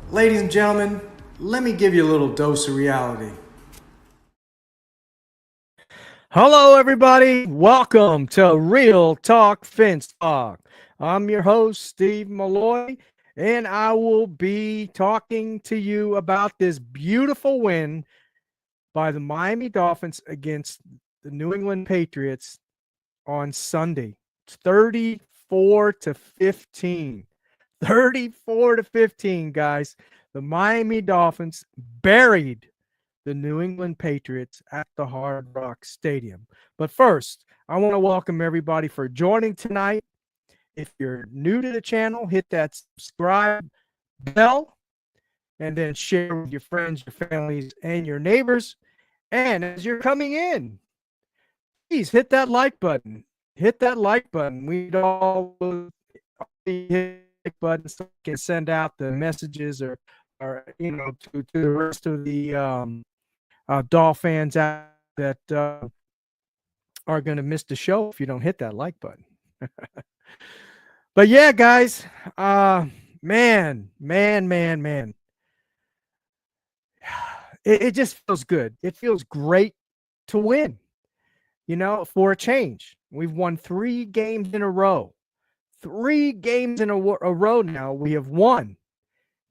Ladies and gentlemen, let me give you a little dose of reality. Hello, everybody. Welcome to Real Talk Fence Talk. I'm your host, Steve Malloy, and I will be talking to you about this beautiful win by the Miami Dolphins against the New England Patriots on Sunday. It's 34 to 15. 34 to 15, guys. The Miami Dolphins buried the New England Patriots at the Hard Rock Stadium. But first, I want to welcome everybody for joining tonight. If you're new to the channel, hit that subscribe bell and then share with your friends, your families, and your neighbors. And as you're coming in, please hit that like button. Hit that like button. We'd all hit the like button so we can send out the messages or to the rest of the Dolph fans out that are going to miss the show if you don't hit that like button. But yeah, guys, man, it just feels good. It feels great to win, for a change. We've won 3 games in a row. 3 games in a row now we have won.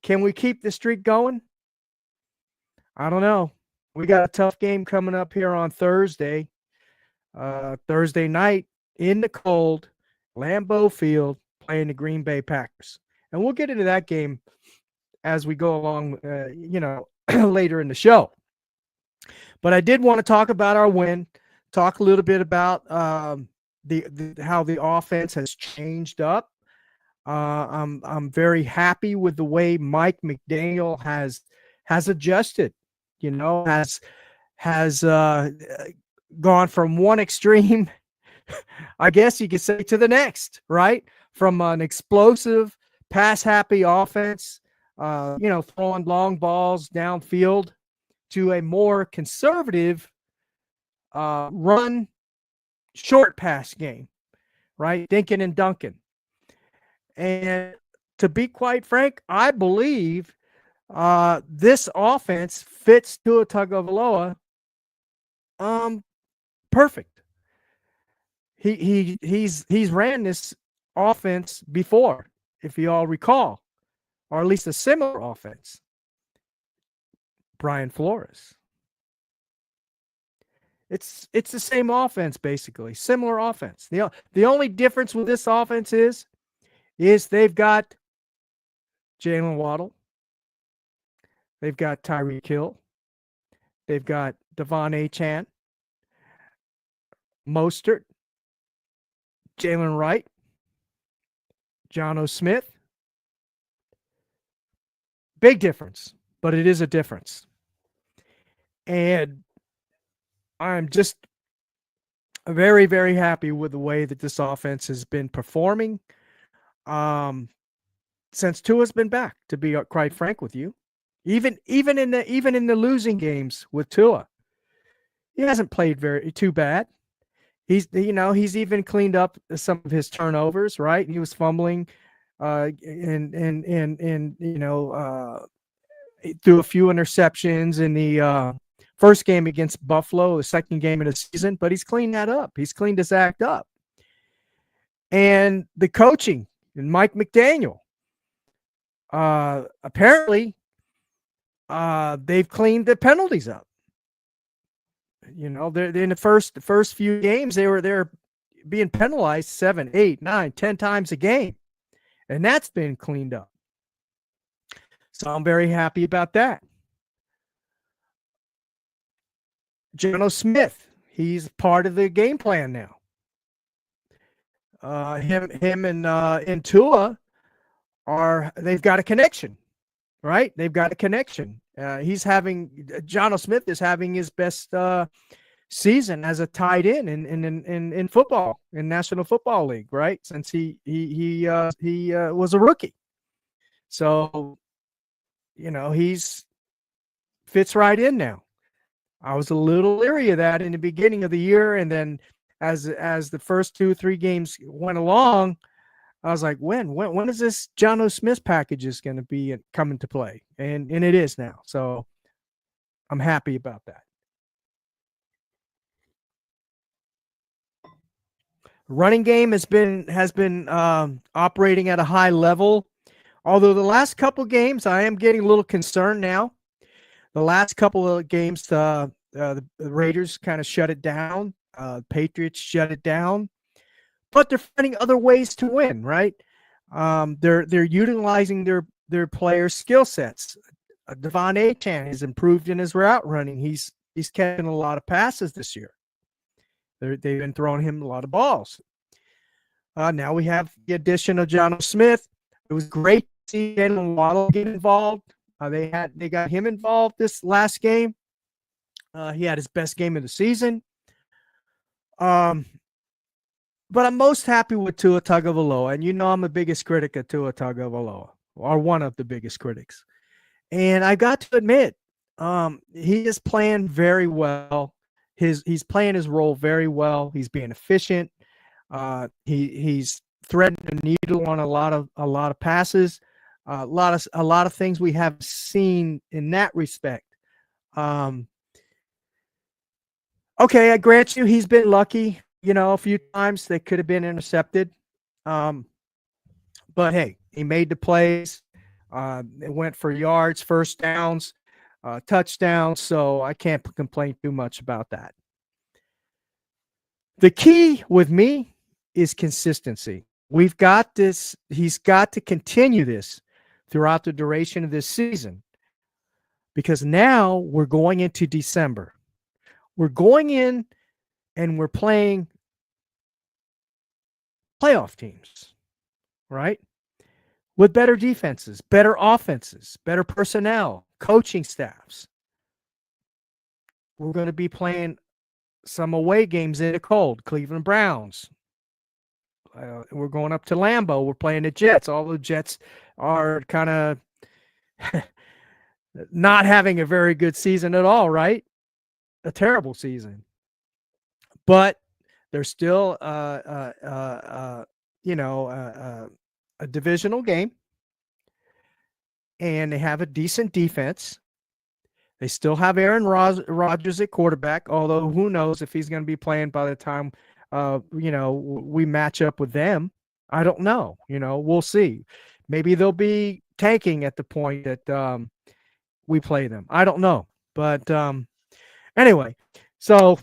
Can we keep the streak going? I don't know. We got a tough game coming up here on Thursday night in the cold, Lambeau Field, playing the Green Bay Packers. And we'll get into that game as we go along, later in the show. But I did want to talk about our win, talk a little bit about how the offense has changed up. I'm very happy with the way Mike McDaniel has adjusted. Has gone from one extreme, I guess you could say, to the next, right? From an explosive, pass-happy offense, throwing long balls downfield, to a more conservative run, short pass game, right? Dinkin and Duncan. And to be quite frank, I believe this offense fits Tua Tagovailoa perfect. He's ran this offense before, if you all recall, or at least a similar offense. Brian Flores. It's the same offense, basically, similar offense. The only difference with this offense is they've got Jalen Waddle, they've got Tyreek Hill, they've got Devon Achane, Mostert, Jalen Wright, John Smith. Big difference, but it is a difference. And I'm just very, very happy with the way that this offense has been performing since Tua's been back, to be quite frank with you. Even in the losing games with Tua, he hasn't played too bad. He's even cleaned up some of his turnovers, right? He was fumbling and threw a few interceptions in the first game against Buffalo, the second game of the season, but he's cleaned that up. He's cleaned his act up. And the coaching and Mike McDaniel, apparently they've cleaned the penalties up. They're in the first few games, they're being penalized 7, 8, 9, 10 times a game. And that's been cleaned up. So I'm very happy about that. Geno Smith, he's part of the game plan now. Him and Tua they've got a connection, right? They've got a connection. Geno Smith is having his best season as a tight end in football, in National Football League, right? Since he was a rookie. So, he's fits right in now. I was a little leery of that in the beginning of the year, and then as the first 2-3 games went along, I was like, when is this John O. Smith package is going to be coming to play? And it is now. So I'm happy about that. Running game has been operating at a high level. Although the last couple games, I am getting a little concerned now. The last couple of games, the Raiders kind of shut it down. Patriots shut it down, but they're finding other ways to win. Right? They're utilizing their players' skill sets. Devon Achane has improved in his route running. He's catching a lot of passes this year. They've been throwing him a lot of balls. Now we have the addition of John Smith. It was great to see Jalen Waddle get involved. They got him involved this last game. He had his best game of the season. But I'm most happy with Tua Tagovailoa, and you know I'm the biggest critic of Tua Tagovailoa, or one of the biggest critics. And I got to admit, he is playing very well. He's playing his role very well. He's being efficient. He's threading the needle on a lot of passes. A lot of things we have seen in that respect. Okay, I grant you he's been lucky. A few times they could have been intercepted. But hey, he made the plays. It went for yards, first downs, touchdowns. So I can't complain too much about that. The key with me is consistency. We've got this. He's got to continue this throughout the duration of this season, because now we're going into December. We're going in and we're playing playoff teams, right? With better defenses, better offenses, better personnel, coaching staffs. We're going to be playing some away games in the cold, Cleveland Browns. We're going up to Lambeau. We're playing the Jets. All the Jets are kind of not having a very good season at all, right? A terrible season. But they're still, a divisional game, and they have a decent defense. They still have Aaron Rodgers at quarterback, although who knows if he's going to be playing by the time we match up with them. I don't know. We'll see. Maybe they'll be tanking at the point that we play them. I don't know. But anyway, so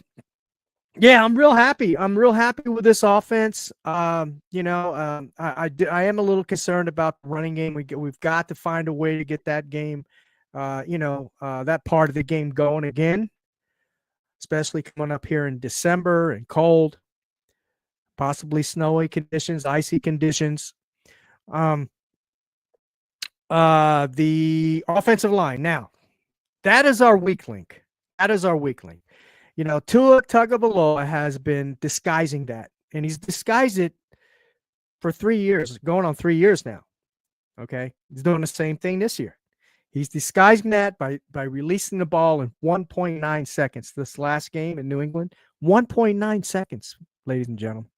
yeah, I'm real happy. I'm real happy with this offense. I am a little concerned about the running game. We've got to find a way to get that game, that part of the game going again, especially coming up here in December and cold, possibly snowy conditions, icy conditions. The offensive line. Now, that is our weak link. Tua Tagovailoa has been disguising that, and he's disguised it for 3 years, going on 3 years now. Okay, he's doing the same thing this year. He's disguising that by releasing the ball in 1.9 seconds. This last game in New England, 1.9 seconds, ladies and gentlemen.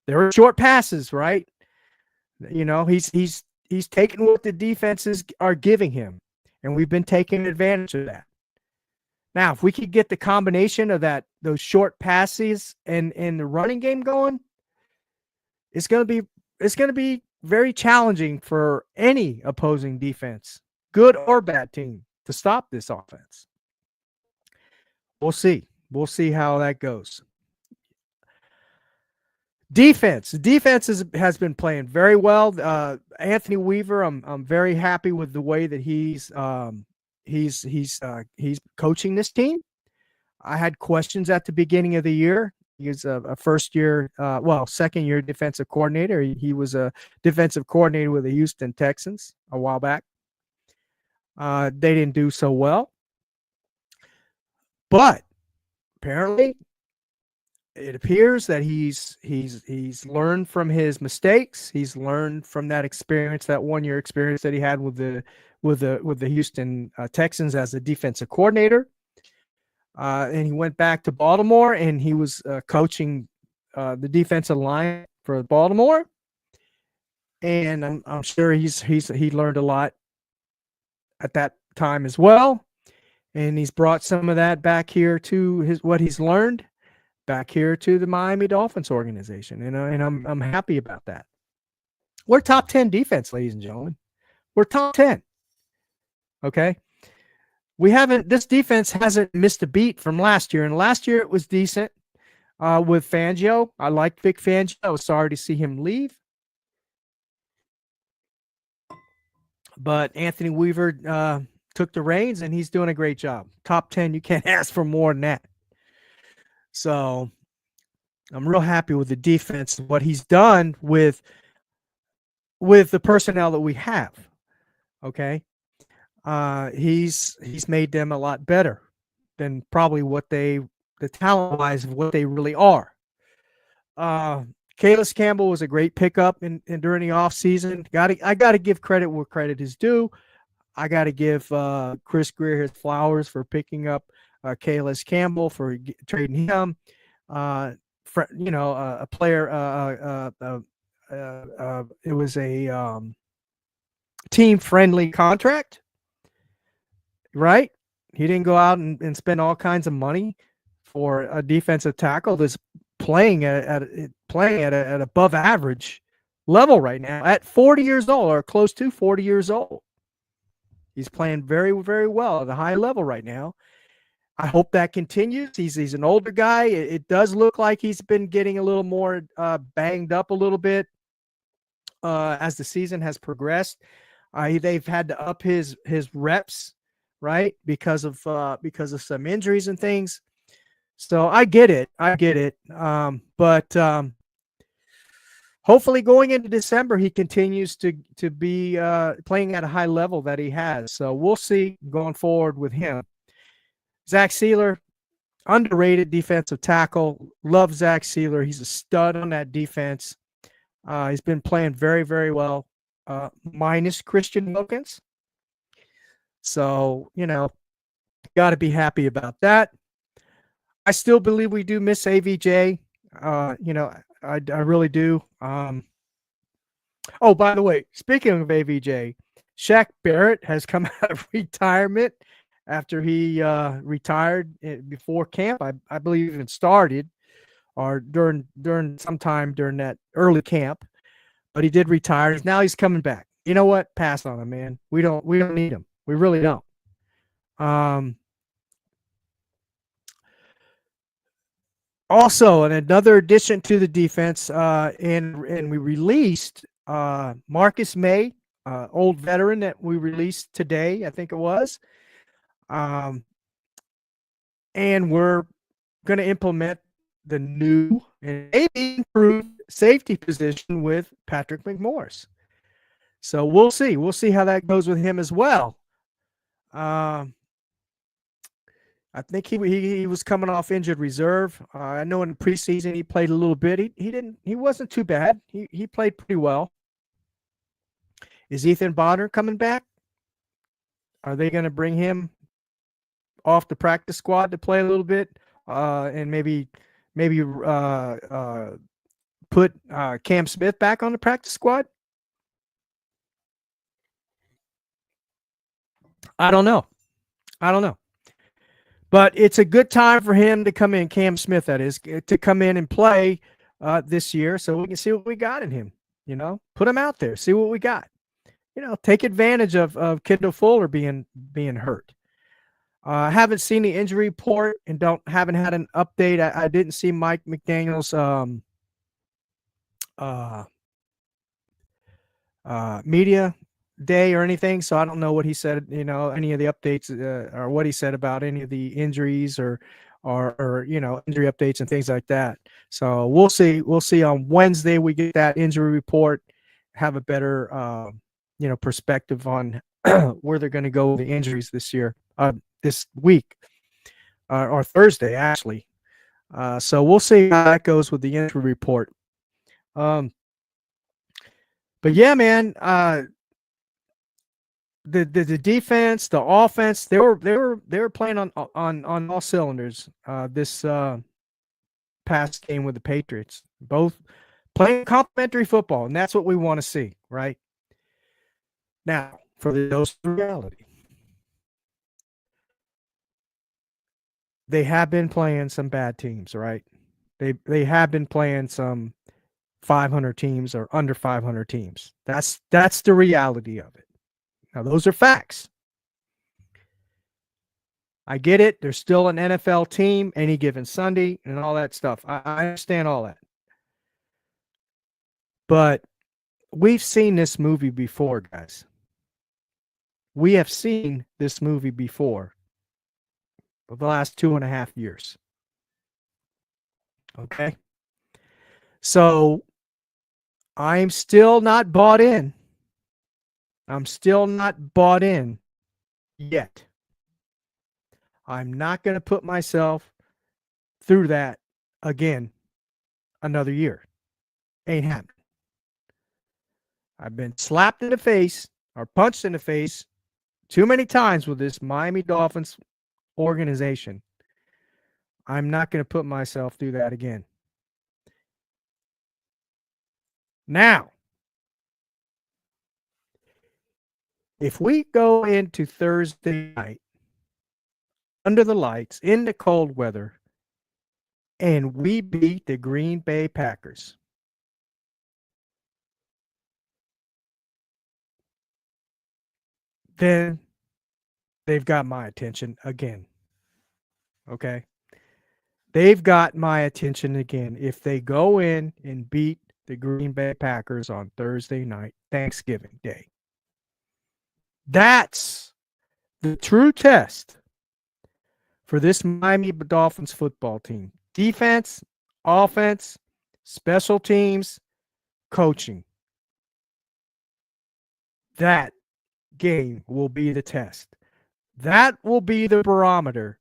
There were short passes, right? He's taking what the defenses are giving him, and we've been taking advantage of that. Now, if we could get the combination of those short passes and the running game going, it's going to be very challenging for any opposing defense, good or bad team, to stop this offense. We'll see. We'll see how that goes. Defense. The defense has been playing very well. Anthony Weaver, I'm very happy with the way that he's coaching this team. I had questions at the beginning of the year. He was a second year defensive coordinator. He was a defensive coordinator with the Houston Texans a while back. They didn't do so well, but apparently it appears that he's learned from his mistakes. He's learned from that experience, that 1 year experience that he had with the Houston Texans as a defensive coordinator. And he went back to Baltimore, and he was coaching the defensive line for Baltimore, and I'm sure he learned a lot at that time as well, and he's brought some of that back here to what he's learned back here to the Miami Dolphins organization, and I'm happy about that. We're top 10 defense, ladies and gentlemen. We're top 10. Okay. This defense hasn't missed a beat from last year. And last year it was decent with Fangio. I liked Vic Fangio. I was sorry to see him leave. But Anthony Weaver took the reins and he's doing a great job. Top 10. You can't ask for more than that. So I'm real happy with the defense, what he's done with the personnel that we have. Okay. He's made them a lot better than probably the talent wise of what they really are. Calais Campbell was a great pickup in during the offseason. I got to give credit where credit is due. I got to give Chris Greer his flowers for picking up Calais Campbell, for trading him. A player. It was a team friendly contract, right? He didn't go out and spend all kinds of money for a defensive tackle that's playing at above average level right now at 40 years old, or close to 40 years old. He's playing very, very well at a high level right now. I hope that continues. He's an older guy. It does look like he's been getting a little more banged up a little bit as the season has progressed. They've had to up his reps, right, because of some injuries and things. So I get it. But hopefully going into December, he continues to be playing at a high level that he has. So we'll see going forward with him. Zach Sealer, underrated defensive tackle. Love Zach Sealer. He's a stud on that defense. He's been playing very, very well, minus Christian Wilkins. So, got to be happy about that. I still believe we do miss AVJ. I really do. Oh, by the way, speaking of AVJ, Shaq Barrett has come out of retirement after he retired before camp. I believe it started or during sometime during that early camp, but he did retire. Now he's coming back. You know what? Pass on him, man. We don't need him. We really don't. Also, another addition to the defense, and we released Marcus May, old veteran that we released today, I think it was. And we're going to implement the new and maybe improved safety position with Patrick McMorris. So we'll see. We'll see how that goes with him as well. I think he was coming off injured reserve. I know in the preseason he played a little bit. He wasn't too bad. He played pretty well. Is Ethan Bonner coming back? Are they going to bring him off the practice squad to play a little bit, and maybe put Cam Smith back on the practice squad? I don't know. But it's a good time for him to come in, Cam Smith, that is, to come in and play this year, so we can see what we got in him. Put him out there, see what we got. Take advantage of Kendall Fuller being hurt. I haven't seen the injury report and haven't had an update. I didn't see Mike McDaniel's media day or anything, so I don't know what he said, any of the updates or what he said about any of the injuries or injury updates and things like that. So we'll see on Wednesday. We get that injury report, have a better perspective on where they're going to go with the injuries this week or Thursday actually. So we'll see how that goes with the injury report. But yeah, man, the defense, the offense, they were playing on all cylinders this past game with the Patriots. Both playing complementary football, and that's what we want to see, right? Now, for the dose of reality, they have been playing some bad teams, right? They have been playing some 500 teams or under 500 teams. That's the reality of it. Now, those are facts. I get it. There's still an NFL team any given Sunday and all that stuff. I understand all that. But we've seen this movie before, guys. We have seen this movie before for the last 2.5 years. Okay. So I'm still not bought in. I'm still not bought in yet. I'm not going to put myself through that again another year. Ain't happening. I've been slapped in the face or punched in the face too many times with this Miami Dolphins organization. I'm not going to put myself through that again. Now, if we go into Thursday night under the lights in the cold weather and we beat the Green Bay Packers, then they've got my attention again. Okay? They've got my attention again if they go in and beat the Green Bay Packers on Thursday night, Thanksgiving Day. That's the true test for this Miami Dolphins football team. Defense, offense, special teams, coaching. That game will be the test. That will be the barometer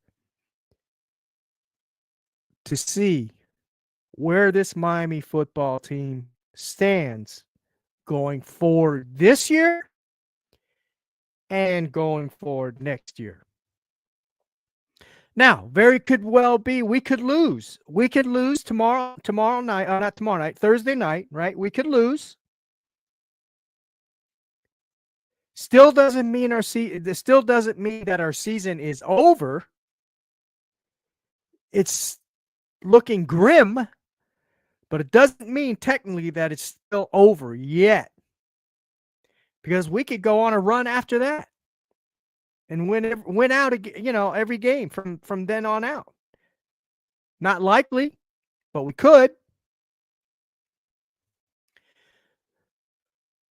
to see where this Miami football team stands going forward this year and going forward next year. Now, very could well be we could lose. We could lose tomorrow night, not tomorrow night, Thursday night, right? We could lose. Still doesn't mean that our season is over. It's looking grim, but it doesn't mean technically that it's still over yet. Because we could go on a run after that and win out, every game from then on out. Not likely, but we could.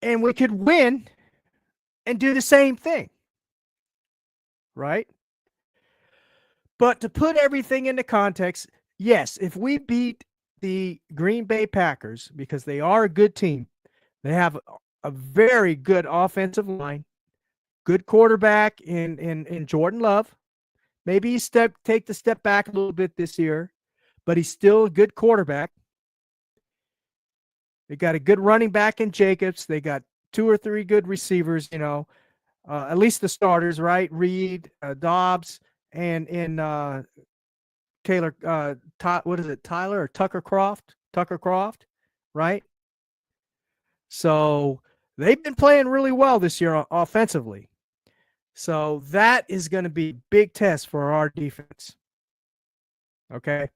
And we could win and do the same thing. Right? But to put everything into context, yes, if we beat the Green Bay Packers, because they are a good team, they have a very good offensive line, good quarterback in Jordan Love. Maybe he take the step back a little bit this year, but he's still a good quarterback. They got a good running back in Jacobs. They got 2 or 3 good receivers, at least the starters, right? Reed, Dobbs, and Taylor, what is it, Tyler or Tucker Croft? Tucker Croft, right? So they've been playing really well this year offensively. So that is going to be a big test for our defense. Okay?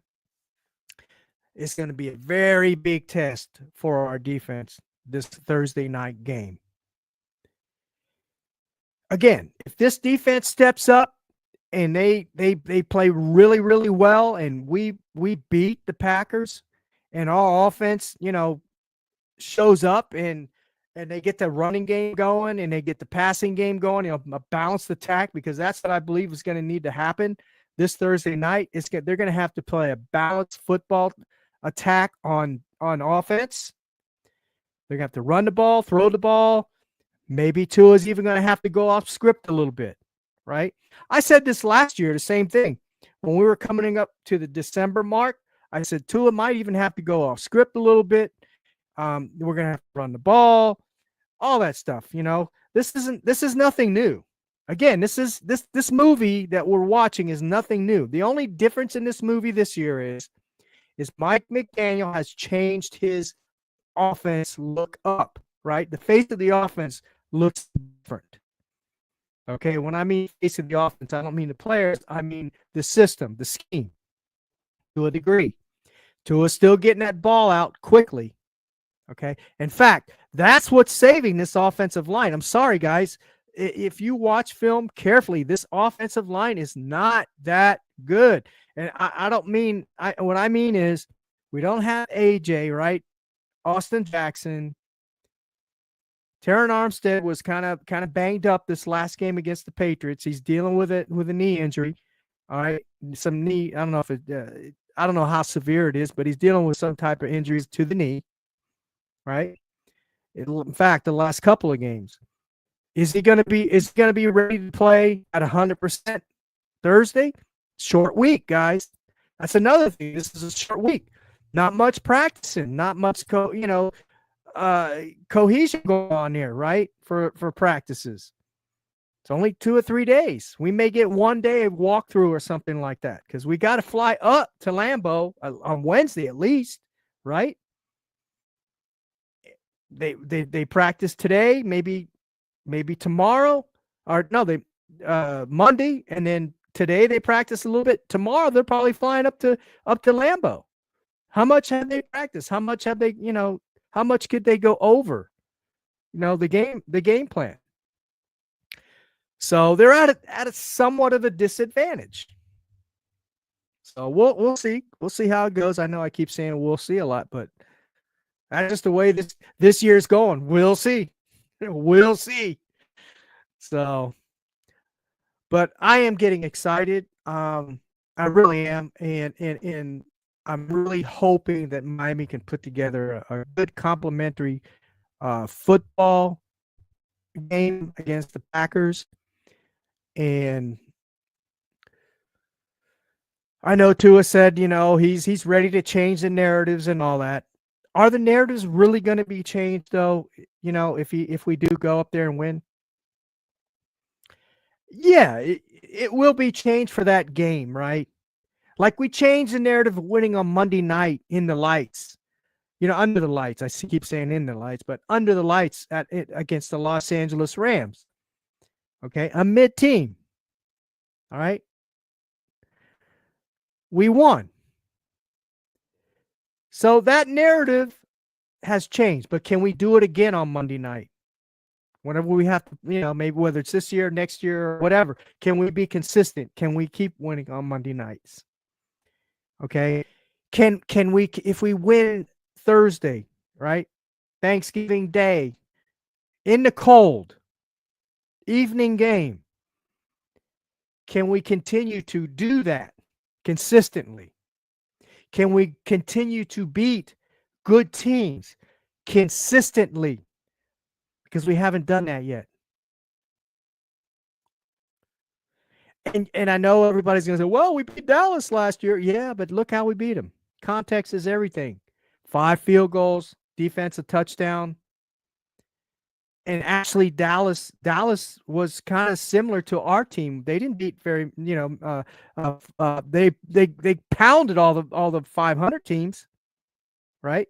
It's going to be a very big test for our defense this Thursday night game. Again, if this defense steps up and they play really, really well and we beat the Packers and our offense, shows up and they get the running game going and they get the passing game going, a balanced attack, because that's what I believe is going to need to happen this Thursday night. They're going to have to play a balanced football attack on offense. They're going to have to run the ball, throw the ball. Maybe Tua is even going to have to go off script a little bit, right? I said this last year, the same thing. When we were coming up to the December mark, I said Tua might even have to go off script a little bit. We're going to have to run the ball, all that stuff. This is nothing new. Again, this movie that we're watching is nothing new. The only difference in this movie this year is Mike McDaniel has changed his offense look up, right? The face of the offense looks different. Okay, when I mean face of the offense, I don't mean the players, I mean the system, the scheme, to a degree. Tua's still getting that ball out quickly. Okay. In fact, that's what's saving this offensive line. I'm sorry, guys. If you watch film carefully, this offensive line is not that good. And I don't mean, what I mean is we don't have AJ, right? Austin Jackson. Terron Armstead was kind of banged up this last game against the Patriots. He's dealing with it with a knee injury. All right, some knee. I don't know if I don't know how severe it is, but he's dealing with some type of injuries to the knee. Right. In fact, the last couple of games, is he going to be ready to play at 100% Thursday? Short week, guys. That's another thing. This is a short week. Not much practicing. Not much cohesion going on here, right? For practices. It's only 2 or 3 days. We may get 1 day of walkthrough or something like that because we got to fly up to Lambeau on Wednesday at least, right? They practice today, maybe tomorrow, or no, they Monday, and then today they practice a little bit. Tomorrow they're probably flying up to Lambeau. How much have they practiced? How much have they, how much could they go over, the game plan? So they're at a somewhat of a disadvantage. So we'll see. We'll see how it goes. I know I keep saying we'll see a lot, but that's just the way this year's going. We'll see. We'll see. So, but I am getting excited. I really am, and I'm really hoping that Miami can put together a good complementary football game against the Packers. And I know Tua said, he's ready to change the narratives and all that. Are the narratives really going to be changed though? If we do go up there and win? Yeah, it will be changed for that game, right? Like we changed the narrative of winning on Monday night in the lights. Under the lights. I keep saying in the lights, but under the lights against the Los Angeles Rams. Okay, a mid-team. All right. We won. So that narrative has changed, but can we do it again on Monday night? Whenever we have to, maybe whether it's this year, next year, or whatever, can we be consistent? Can we keep winning on Monday nights? Okay. Can we, if we win Thursday, right? Thanksgiving Day, in the cold, evening game, can we continue to do that consistently? Can we continue to beat good teams consistently? Because we haven't done that yet. And I know everybody's going to say, well, we beat Dallas last year. Yeah, but look how we beat them. Context is everything. 5 field goals, defensive touchdown. And actually, Dallas was kind of similar to our team. They didn't beat very, they pounded all the 500 teams, right?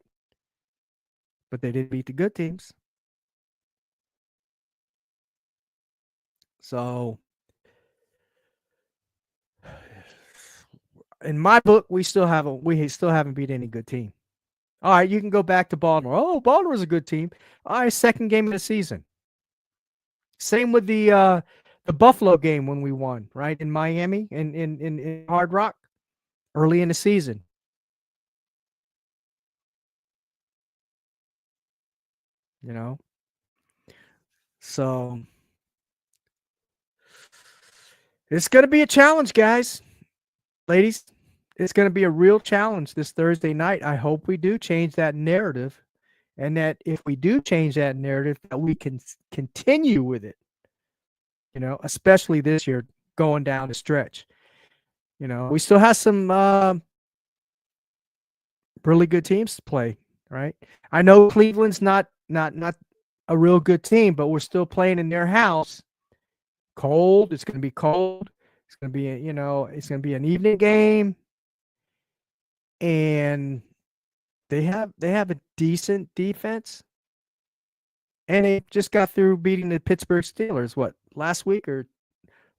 But they didn't beat the good teams. So, in my book, we still haven't beat any good team. All right, you can go back to Baltimore. Oh, Baltimore's a good team. All right, second game of the season. Same with the Buffalo game when we won, right, in Miami in Hard Rock early in the season. So it's going to be a challenge, guys, ladies. It's going to be a real challenge this Thursday night. I hope we do change that narrative, and that if we do change that narrative, that we can continue with it, especially this year going down the stretch. We still have some really good teams to play, right? I know Cleveland's not a real good team, but we're still playing in their house. Cold. It's going to be cold. It's going to be, it's going to be an evening game. And they have a decent defense, and they just got through beating the Pittsburgh Steelers. What, last week or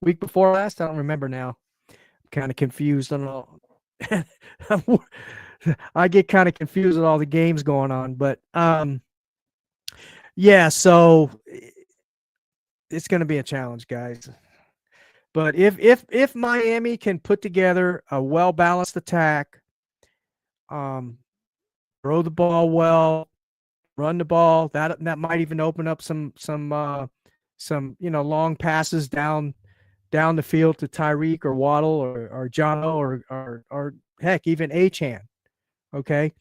week before last? I don't remember now. I'm kind of confused on all. I get kind of confused with all the games going on, but yeah. So it's going to be a challenge, guys. But if Miami can put together a well balanced attack, um, throw the ball well, run the ball, that might even open up some long passes down the field to Tyreek or Waddle or Jono or heck, even Achan. Okay,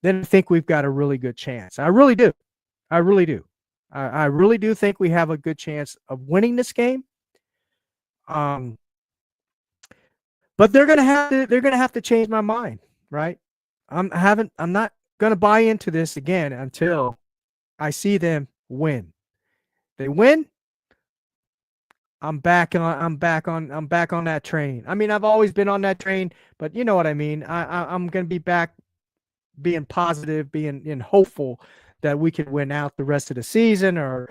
then I think we've got a really good chance. I really do. I really do. I really do think we have a good chance of winning this game. Um, but they're gonna have to change my mind, right? I'm not gonna buy into this again until I see them win. They win, I'm back on that train. I mean, I've always been on that train, but you know what I mean. I'm gonna be back being positive, being hopeful that we can win out the rest of the season or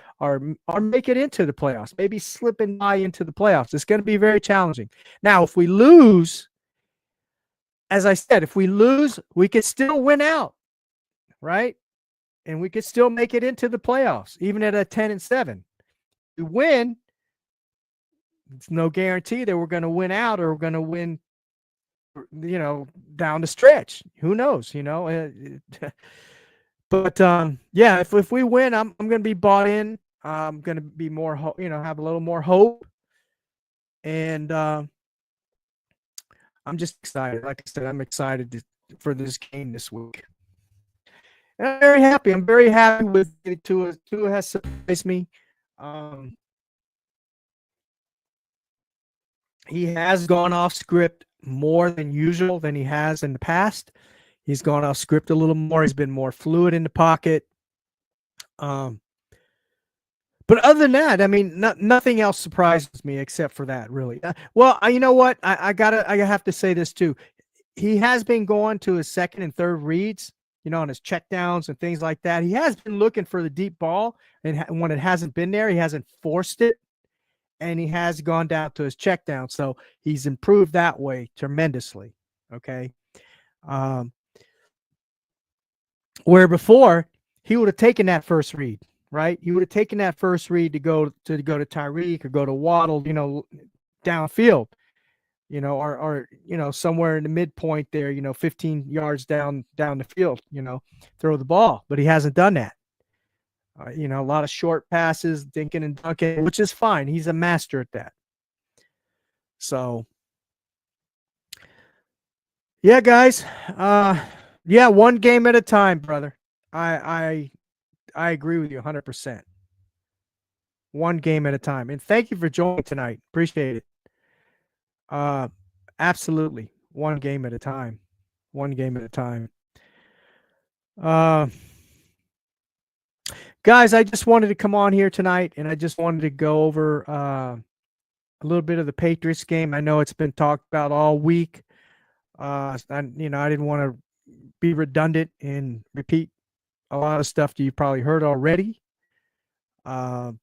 make it into the playoffs, maybe slipping by into the playoffs. It's going to be very challenging. Now, if we lose, as I said, if we lose, we could still win out, right? And we could still make it into the playoffs, even at a 10-7. If we win, it's no guarantee that we're going to win out or we're going to win, down the stretch. Who knows, But yeah, if we win, I'm going to be bought in. I'm going to be more, have a little more hope, and I'm just excited. Like I said, I'm excited for this game this week. And I'm very happy. I'm very happy with it. Tua has surprised me. He has gone off script more than usual than he has in the past. He's gone off script a little more. He's been more fluid in the pocket. But other than that, I mean, nothing else surprises me except for that, really. Well, you know what? I have to say this too. He has been going to his second and third reads, on his checkdowns and things like that. He has been looking for the deep ball, and when it hasn't been there, he hasn't forced it, and he has gone down to his checkdown. So he's improved that way tremendously. Okay, where before he would have taken that first read. Right, he would have taken that first read to go to Tyreek or go to Waddle, downfield, or somewhere in the midpoint there, 15 yards down the field, throw the ball. But he hasn't done that. A lot of short passes, dinking and dunking, which is fine. He's a master at that. So, yeah, guys, yeah, one game at a time, brother. I agree with you 100%. One game at a time. And thank you for joining tonight. Appreciate it. Absolutely. One game at a time. One game at a time. Guys, I just wanted to come on here tonight, and I just wanted to go over a little bit of the Patriots game. I know it's been talked about all week. I didn't want to be redundant and repeat a lot of stuff that you probably heard already. But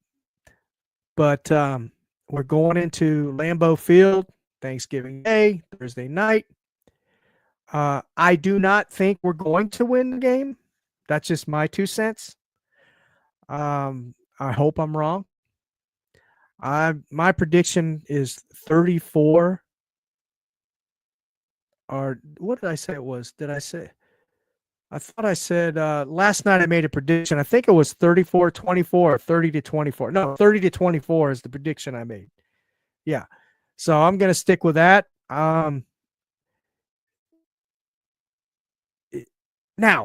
we're going into Lambeau Field Thanksgiving Day, Thursday night. I do not think we're going to win the game. That's just my 2 cents. I hope I'm wrong. My prediction is 34. Or what did I say it was? Did I say? I thought I said last night I made a prediction. I think it was 34-24 or 30-24. No, 30-24 is the prediction I made. Yeah. So I'm going to stick with that. Now,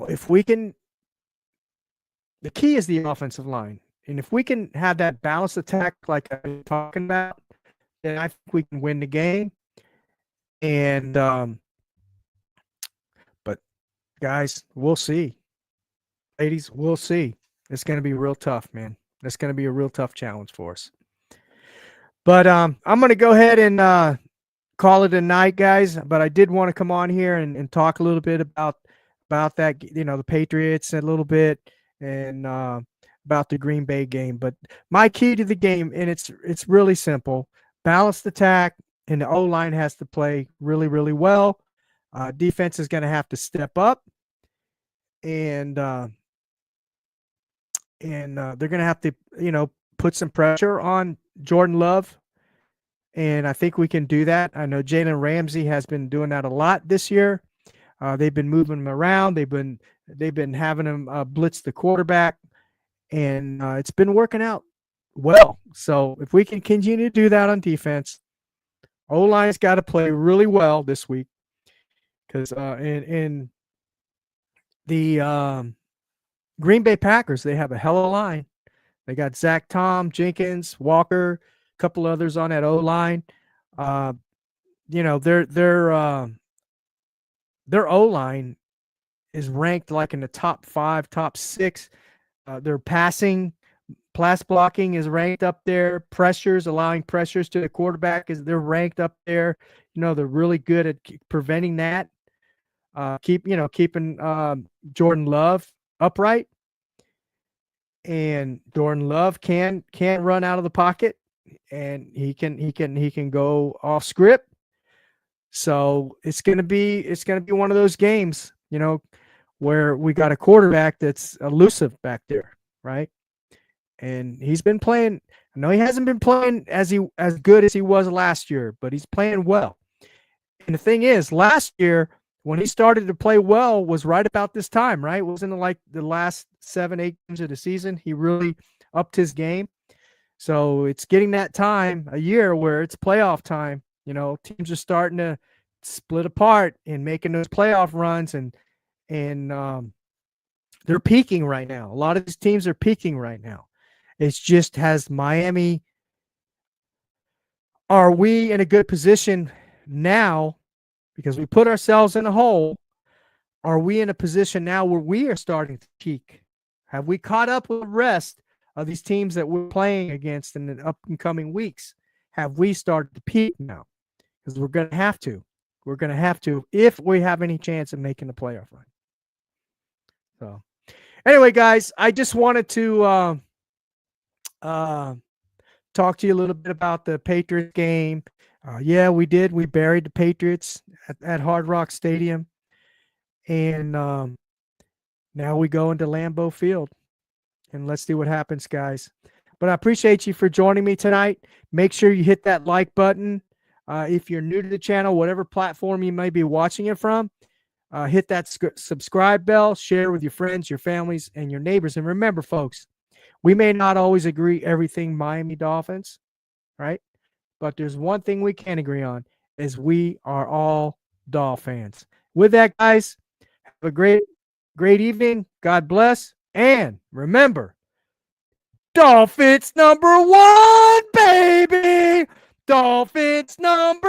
if we can, the key is the offensive line. And if we can have that balanced attack like I'm talking about, then I think we can win the game. And, but guys, we'll see. Ladies, we'll see. It's going to be real tough, man. It's going to be a real tough challenge for us. But I'm going to go ahead and call it a night, guys. But I did want to come on here and talk a little bit about about that, the Patriots a little bit, and about the Green Bay game. But my key to the game, and it's really simple: balanced attack, and the O line has to play really, really well. Defense is going to have to step up, and they're going to have to, put some pressure on Jordan Love. And I think we can do that. I know Jalen Ramsey has been doing that a lot this year. They've been moving him around. They've been having him blitz the quarterback, and it's been working out well. So if we can continue to do that on defense, O-line's got to play really well this week, because in the Green Bay Packers, they have a hell of a line. They got Zach Tom, Jenkins, Walker, a couple others on that O-line. Their O-line is ranked like in the top 5, top 6. Their passing, pass blocking is ranked up there. Pressures, allowing pressures to the quarterback, they're ranked up there. They're really good at preventing that. Keeping Jordan Love upright. And Jordan Love can run out of the pocket, and he can go off script. So it's gonna be one of those games, where we got a quarterback that's elusive back there, right? And he's been playing. I know he hasn't been playing as good as he was last year, but he's playing well. And the thing is, last year when he started to play well was right about this time, right? It wasn't like the last 7-8 games of the season. He really upped his game. So it's getting that time, a year where it's playoff time. Teams are starting to split apart and making those playoff runs, and they're peaking right now. A lot of these teams are peaking right now. It's just, has Miami, are we in a good position now because we put ourselves in a hole? Are we in a position now where we are starting to peak? Have we caught up with the rest of these teams that we're playing against in the upcoming weeks? Have we started to peak now? Because we're going to have to. We're going to have to if we have any chance of making the playoff run. So, anyway, guys, I just wanted to talk to you a little bit about the Patriots game. Yeah, we did. We buried the Patriots at Hard Rock Stadium. And now we go into Lambeau Field. And let's see what happens, guys. But I appreciate you for joining me tonight. Make sure you hit that like button. If you're new to the channel, whatever platform you may be watching it from, hit that subscribe bell, share with your friends, your families, and your neighbors. And remember, folks, we may not always agree everything Miami Dolphins, right? But there's one thing we can agree on, is we are all Dolphins. With that, guys, have a great evening. God bless. And remember, Dolphins #1, baby. Dolphins #1.